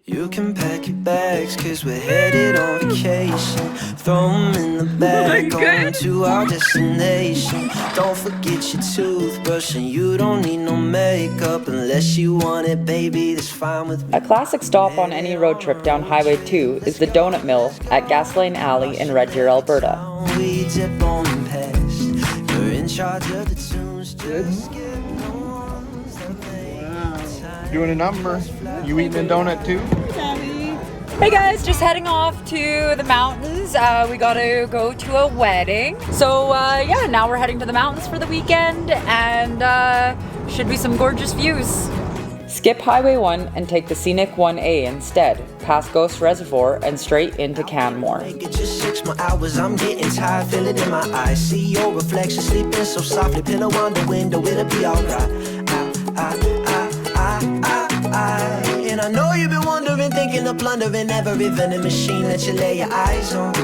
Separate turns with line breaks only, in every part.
You can pack your bags, cause we're headed on vacation. Throw them in the bag, going to our destination. Don't forget your toothbrush, and you don't need no makeup unless you want it, baby, that's fine with me.
A classic stop on any road trip down Highway 2 is the Donut Mill at Gasoline Alley in Red Deer, Alberta.
We dip on past. You're in charge of the tunes, just get
Doing a number. You eating a donut too?
Hey guys, just heading off to the mountains. We gotta go to a wedding. So yeah, now we're heading to the mountains for the weekend and should be some gorgeous views. Skip Highway 1 and take the scenic 1A instead, past Ghost Reservoir and straight into Canmore.
Get just 6 more hours, I'm getting tired, feel it in my eyes. See your reflection sleeping so softly, pillow on the window, it'll be alright. And I know you've been wondering, thinking of plundering every vending machine that you lay your eyes on.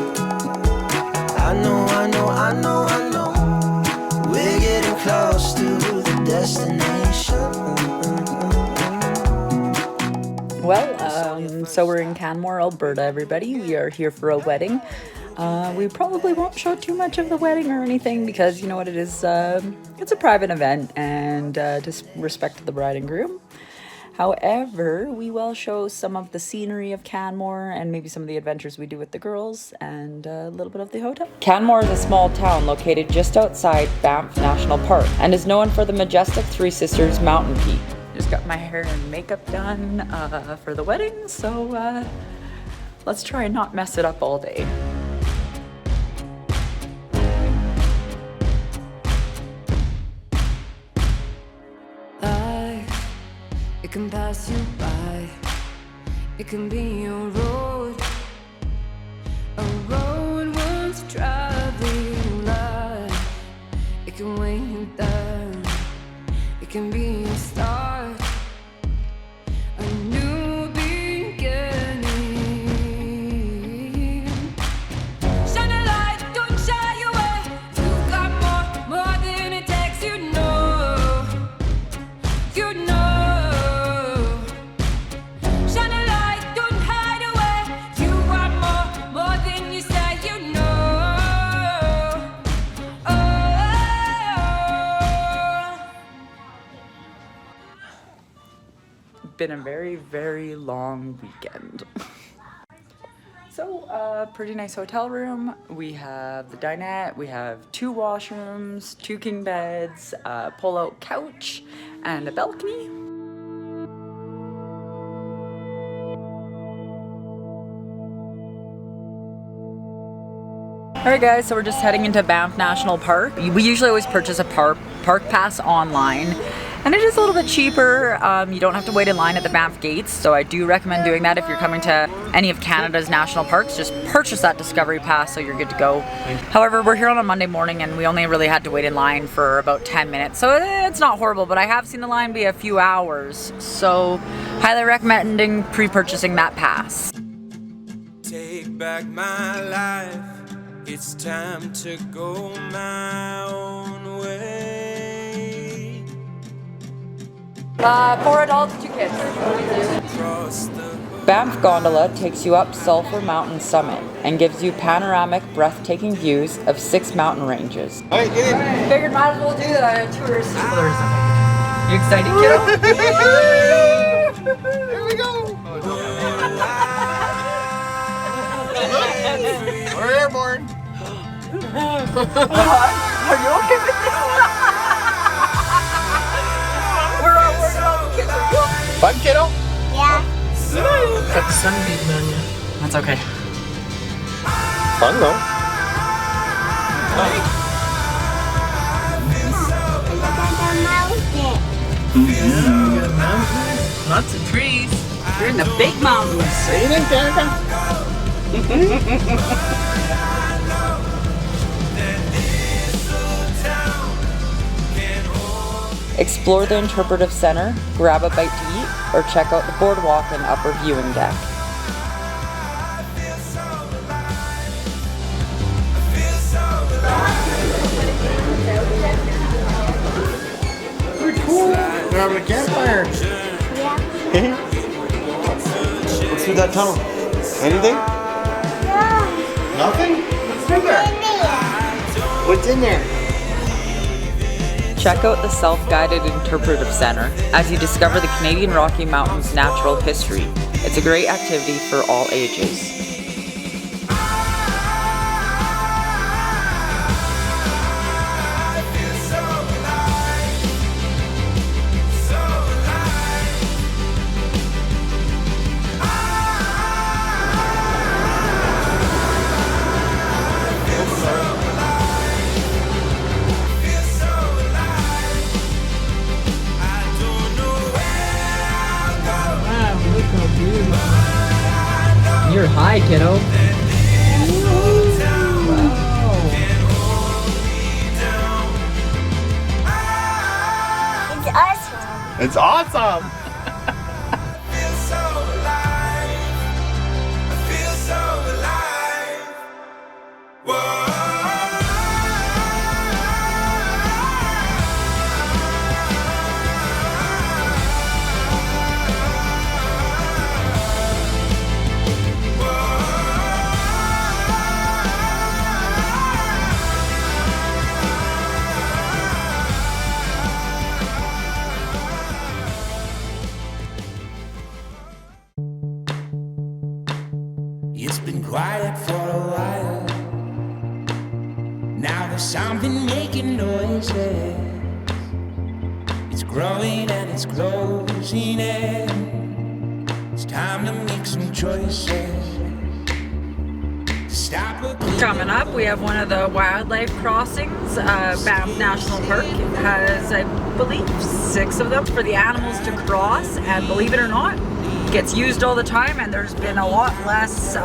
I know, we're getting close to the destination.
Well, so we're in Canmore, Alberta, everybody. We are here for a wedding. We probably won't show too much of the wedding or anything because you know what it is, it's a private event and just respect to the bride and groom. However, we will show some of the scenery of Canmore and maybe some of the adventures we do with the girls and a little bit of the hotel. Canmore is a small town located just outside Banff National Park and is known for the majestic Three Sisters mountain peak. Just got my hair and makeup done for the wedding, so let's try and not mess it up all day.
It can pass you by, it can be your road, a road once traveling light. It can weigh you down, it can be a start, a new beginning. Shine a light, don't shy away, you've got more than it takes, you know, you know.
Been a very, very long weekend. So, pretty nice hotel room. We have the dinette, we have 2 washrooms, 2 king beds, a pull-out couch, and a balcony. Alright guys, so we're just heading into Banff National Park. We usually always purchase a park pass online. And it is a little bit cheaper. You don't have to wait in line at the Banff gates, so I do recommend doing that if you're coming to any of Canada's national parks. Just purchase that Discovery Pass so you're good to go. However, we're here on a Monday morning and we only really had to wait in line for about 10 minutes, so it's not horrible, but I have seen the line be a few hours, so highly recommending pre-purchasing that pass.
Take back my life, it's time to go my own way.
4 adults, 2 kids. Banff Gondola takes you up Sulphur Mountain Summit and gives you panoramic, breathtaking views of 6 mountain ranges.
Hey, get in.
Figured might as well do the tourist. You excited, kiddo?
Here we go. We're airborne.
Are you okay with this?
Fun, kiddo?
Yeah.
Got the sunbeam on you.
That's okay.
Fun though.
Lots of trees.
You're in the big mountains.
Scenic, Danica.
Explore the interpretive center, grab a bite to eat, or check out the boardwalk and upper viewing deck.
We're having a campfire.
Yeah.
through that tunnel? Anything? Nothing? What's in there? What's in there?
Check out the Self-Guided Interpretive Center as you discover the Canadian Rocky Mountains' natural history. It's a great activity for all ages.
You're high, kiddo.
Wow. It's awesome.
It's been quiet for a while. Now there's something making noises. It's growing and it's closing in. It's time to make some choices.
Coming up, we have one of the wildlife crossings. Banff National Park has, I believe, 6 of them for the animals to cross, and believe it or not, gets used all the time, and there's been a lot less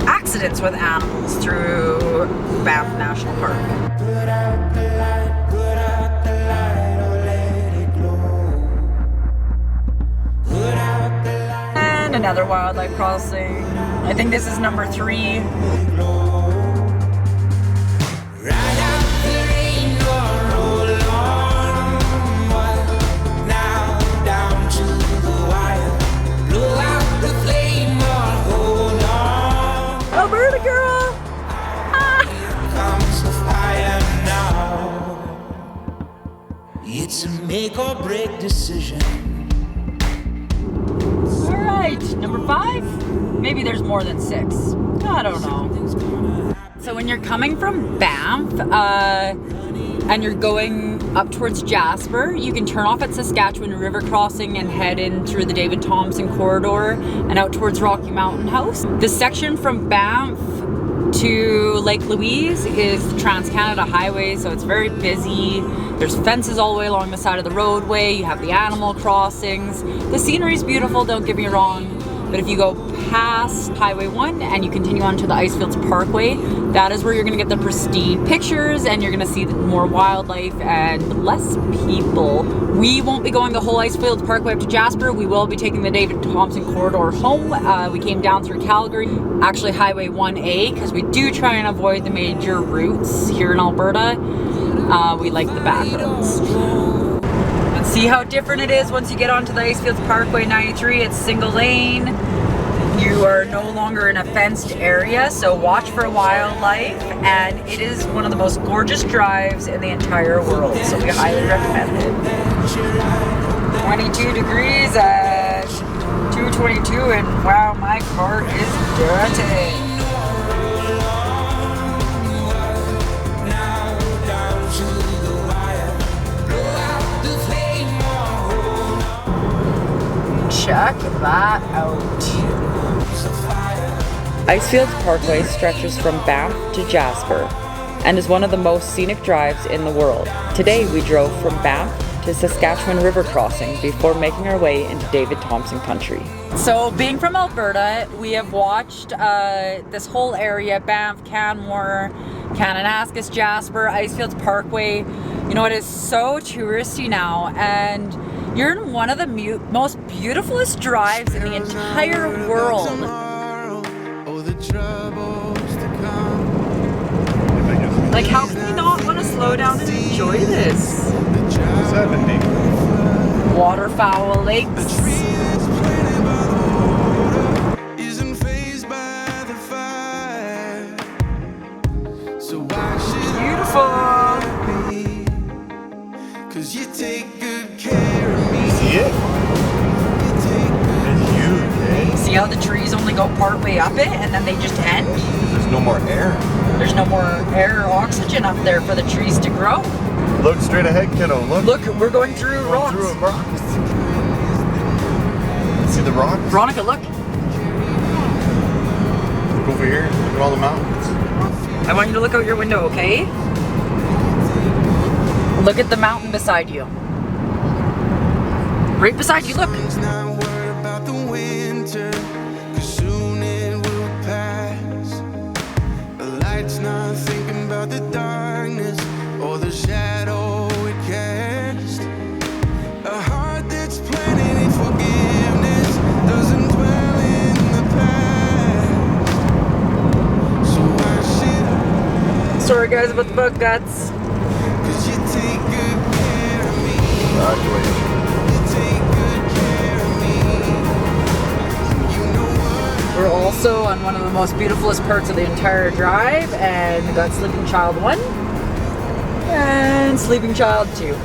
accidents with animals through Banff National Park. And another wildlife crossing. I think this is number 3. Alberta girl!
It's a make or break decision.
Alright, number 5? Maybe there's more than 6. I don't know. So when you're coming from Banff and you're going up towards Jasper, you can turn off at Saskatchewan River Crossing and head in through the David Thompson Corridor and out towards Rocky Mountain House. The section from Banff to Lake Louise is the Trans-Canada Highway, so it's very busy. There's fences all the way along the side of the roadway. You have the animal crossings. The scenery is beautiful, don't get me wrong. But if you go past Highway 1 and you continue on to the Icefields Parkway, that is where you're going to get the pristine pictures and you're going to see more wildlife and less people. We won't be going the whole Icefields Parkway up to Jasper. We will be taking the David Thompson Corridor home. We came down through Calgary, actually Highway 1A, because we do try and avoid the major routes here in Alberta. We like the back roads. And see how different it is once you get onto the Icefields Parkway 93. It's single lane. You are no longer in a fenced area, so watch for wildlife, and it is one of the most gorgeous drives in the entire world, so we highly recommend it. 22 degrees at 2:22, and wow, my car is dirty. Check that out. Icefields Parkway stretches from Banff to Jasper and is one of the most scenic drives in the world. Today we drove from Banff to Saskatchewan River Crossing before making our way into David Thompson country. So being from Alberta, we have watched this whole area, Banff, Canmore, Canon R6, Jasper, Icefields Parkway. You know, it is so touristy now, and you're in one of the most beautifulest drives in the entire world. Like, how can you not want to slow down and enjoy this?
70.
Waterfowl Lakes. See how the trees only go part way up it and then they just end?
There's no more air.
There's no more air or oxygen up there for the trees to grow.
Look straight ahead, kiddo. Look.
Look, we're going through rocks.
Through a rock. See the rock?
Veronica, look.
Look over here. Look at all the mountains.
I want you to look out your window, okay? Look at the mountain beside you. Right beside you, look.
Not worried about the winter, 'cause soon it will pass. The light's not thinking about the darkness or the shadow it casts. A heart that's planning in forgiveness doesn't dwell in the past. So why should
Sorry guys about the bug guts.
'cause you take good care of me.
Graduation.
We're also on one of the most beautifulest parts of the entire drive, and we got Sleeping Child 1 and Sleeping Child 2.
The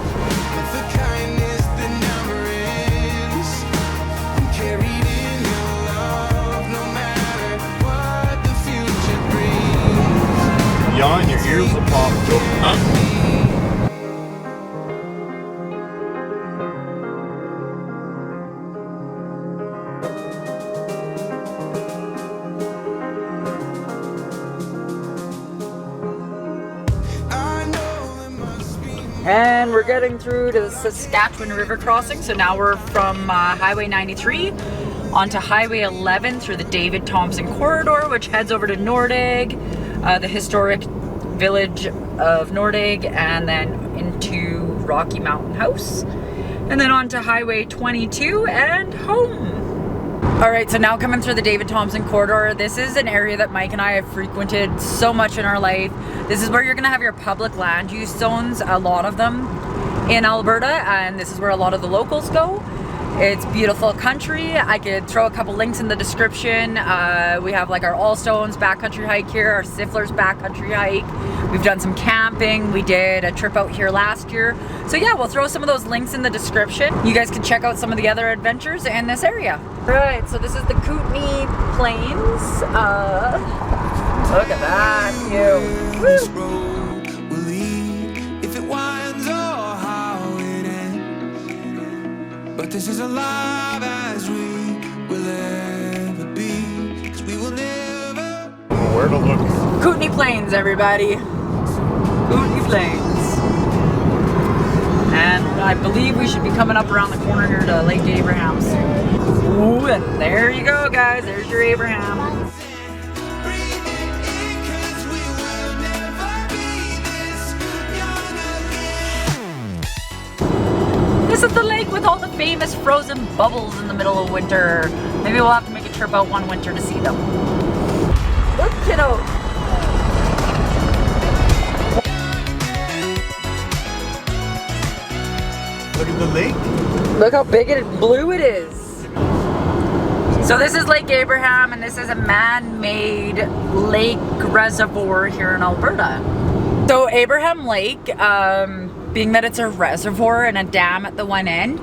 kindness that never ends. I'm carried in your love, no matter what the future brings.
Yawn, your ears will pop.
And we're getting through to the Saskatchewan River Crossing. So now we're from Highway 93 onto Highway 11 through the David Thompson Corridor, which heads over to Nordic, the historic village of Nordic, and then into Rocky Mountain House. And then onto Highway 22 and home. All right, so now coming through the David Thompson Corridor. This is an area that Mike and I have frequented so much in our life. This is where you're gonna have your public land use zones, a lot of them in Alberta, and this is where a lot of the locals go. It's beautiful country. I could throw a couple links in the description. We have like our Allstones backcountry hike here, our Sifflers backcountry hike. We've done some camping. We did a trip out here last year. So yeah, we'll throw some of those links in the description. You guys can check out some of the other adventures in this area. Right, so this is the Kootenay Plains. Look at that view.
This road will lead, if it winds or how it ends. But this is alive as we will ever be, 'cause we will never.
Where to look?
Kootenay Plains, everybody. Kootenay Plains. And I believe we should be coming up around the corner here to Lake Abraham soon. Ooh, and there you go, guys. There's your Abraham. This is the lake with all the famous frozen bubbles in the middle of winter. Maybe we'll have to make a trip out one winter to see them. Look, kiddo.
Look at the lake.
Look how big and blue it is. So this is Lake Abraham, and this is a man-made lake reservoir here in Alberta. So Abraham Lake, being that it's a reservoir and a dam at the one end,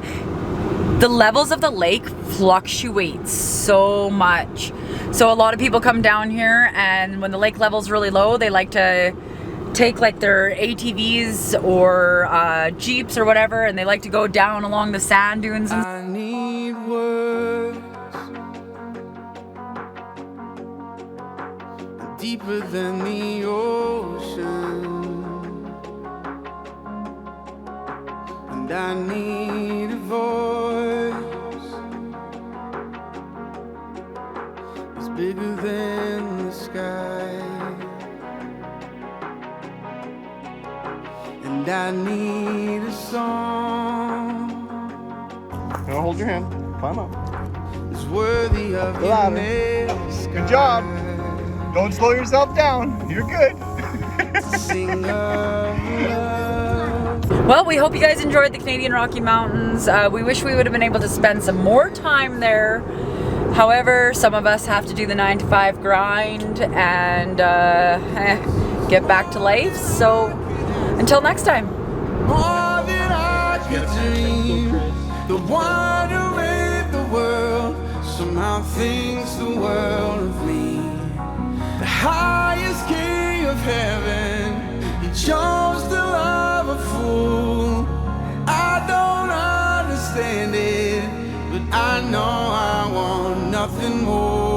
the levels of the lake fluctuate so much. So a lot of people come down here, and when the lake level's really low, they like to take like their ATVs or Jeeps or whatever, and they like to go down along the sand dunes. And
I need words deeper than the ocean, and I need a voice that's bigger than the sky, and I need a song
Now hold your hand. Climb up.
that's worthy of your
Louder.
name.
Good job. Don't slow yourself down. You're good.
Sing of love.
well, we hope you guys enjoyed the Canadian Rocky Mountains. We wish we would have been able to spend some more time there. However, some of us have to do the 9-to-5 grind and get back to life. So until next time.
More than I could dream. The wonder with the world. Somehow God thinks the world of me. The highest king of heaven, he chose to love a fool. I don't understand it, but I know I want nothing more.